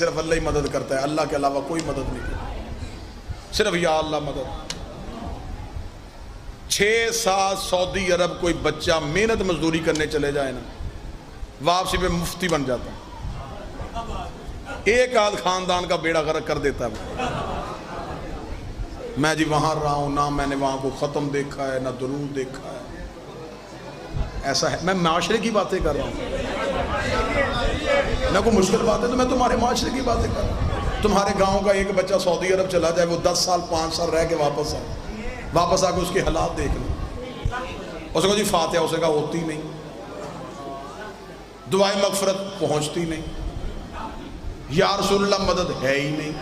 सिर्फ अल्लाह ही मदद करता है, अल्लाह के अलावा कोई मदद नहीं करता, सिर्फ या अल्लाह मदद। 6 साल सऊदी अरब कोई बच्चा मेहनत मजदूरी करने चले जाए ना, वापसी पे मुफ्ती बन जाता, एक आध खानदान का बेड़ा गर्क कर देता है। मैं जी वहां रहा हूं ना, मैंने वहां को खत्म देखा है ना दुरूद देखा है, ऐसा है। मैं माशरे की बातें कर रहा हूं ना, कोई मुश्किल बात है तो मैं तुम्हारे माशरे की बातें कर रहा हूं। तुम्हारे गांव का एक बच्चा सऊदी अरब चला जाए, वो 10 साल 5 साल रह के वापस आए, वापस आके उसके हालात देख लो, उसको जी फातिहा उसका होती नहीं, दुआए मगफरत पहुंचती नहीं, या रसूलुल्लाह मदद है ही नहीं,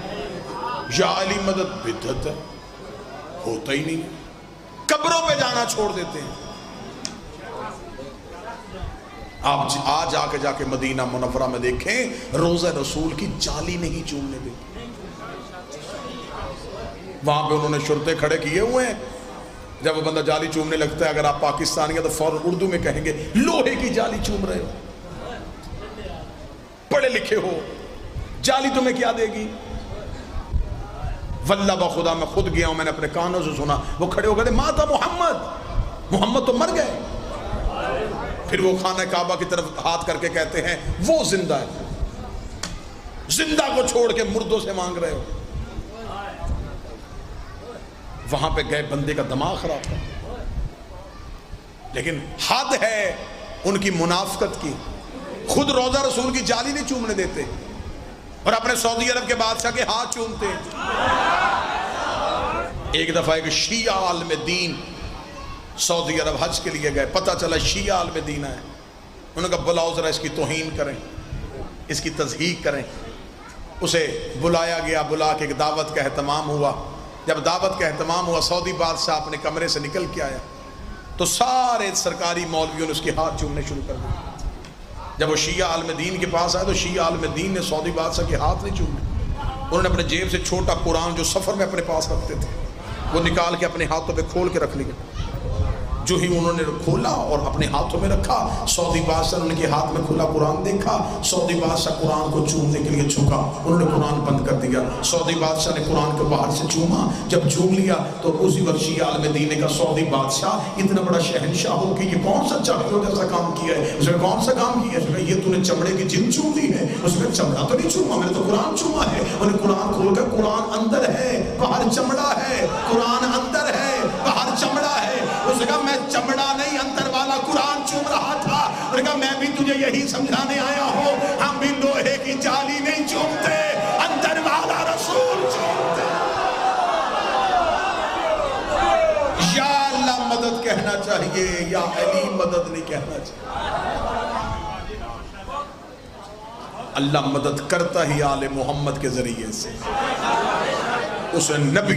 या अली मदद बिदअत है, होता ही नहीं, कब्रों पे जाना छोड़ देते हैं। आप आज आके जाके मदीना मुनव्वरा में देखें, रोज़ा रसूल की जाली नहीं चूमने देते, वहां पे उन्होंने शुरते खड़े किए हुए हैं। जब वो बंदा जाली चूमने लगता है, अगर आप पाकिस्तानी है तो फौरन उर्दू में कहेंगे लोहे की जाली चूम रहे हो, पढ़े लिखे हो, जाली तुम्हें क्या देगी। वल्लाह बखुदा मैं खुद गया हूं, मैंने अपने कानों से सुना, वो खड़े हो गए, माता मोहम्मद तो मर गए। फिर वो खाना काबा की तरफ हाथ करके कहते हैं वो जिंदा है, जिंदा को छोड़ के मुर्दों से मांग रहे हो। वहां पे गए, बंदे का दिमाग खराब था, लेकिन हद है उनकी मुनाफकत की। खुद रोजा रसूल की जाली नहीं चूमने देते और अपने सऊदी अरब के बादशाह के हाथ चूमते हैं। एक दफा एक शिया आलिम दीन सऊदी अरब हज के लिए गए, पता चला शिया आलिम दीन है। उन्होंने कहा बुलाओ जरा, इसकी तौहीन करें, इसकी तज़हीक करें। उसे बुलाया गया, बुला के एक दावत का एहतमाम हुआ। जब दावत का एहतमाम हुआ, सऊदी बादशाह अपने कमरे से निकल के आया तो सारे सरकारी मौलवियों ने उसके हाथ चूमने शुरू कर दिए। जब वो शिया आलिम दीन के पास आया तो शिया आलिम दीन ने सऊदी बादशाह के हाथ नहीं चूमे, उन्होंने अपने जेब से छोटा कुरान जो सफ़र में अपने पास रखते थे वो निकाल के अपने हाथों पे खोल के रख लिया। जो ही उन्होंने खोला और अपने हाथों में रखा, सऊदी बादशाह ने उनके हाथ में खुला कुरान देखा, सऊदी बादशाह कुरान को चूमने के लिए झुका, उन्होंने कुरान बंद कर दिया। सऊदी बादशाह ने कुरान को बाहर से चूमा, जब चूम लिया तो उसी वक्त शिया आलिम दीन का सऊदी बादशाह इतना बड़ा शहनशाह हो कि ये कौन सा चाकू जैसा काम किया है। उसने कौन सा काम किया है? ये तूने चमड़े की जिन चूम ली है। उसने चमड़ा तो नहीं चूमा, मैंने तो कुरान चूमा है। उन्हें कुरान खोलकर, कुरान अंदर है बाहर चमड़ा है, कुरान अंदर है बाहर चमड़ा है। उसने कहा मैं चमड़ा नहीं अंदर वाला कुरान चूम रहा था। उसने कहा मैं भी तुझे यही समझाने आया हूं, हम भी लोहे की जाली नहीं चूमते, अंदर वाला रसूल चूमते। या अल्लाह मदद कहना चाहिए, या अली मदद नहीं कहना चाहिए। अल्लाह मदद करता ही आले मोहम्मद के जरिए से, उस नबी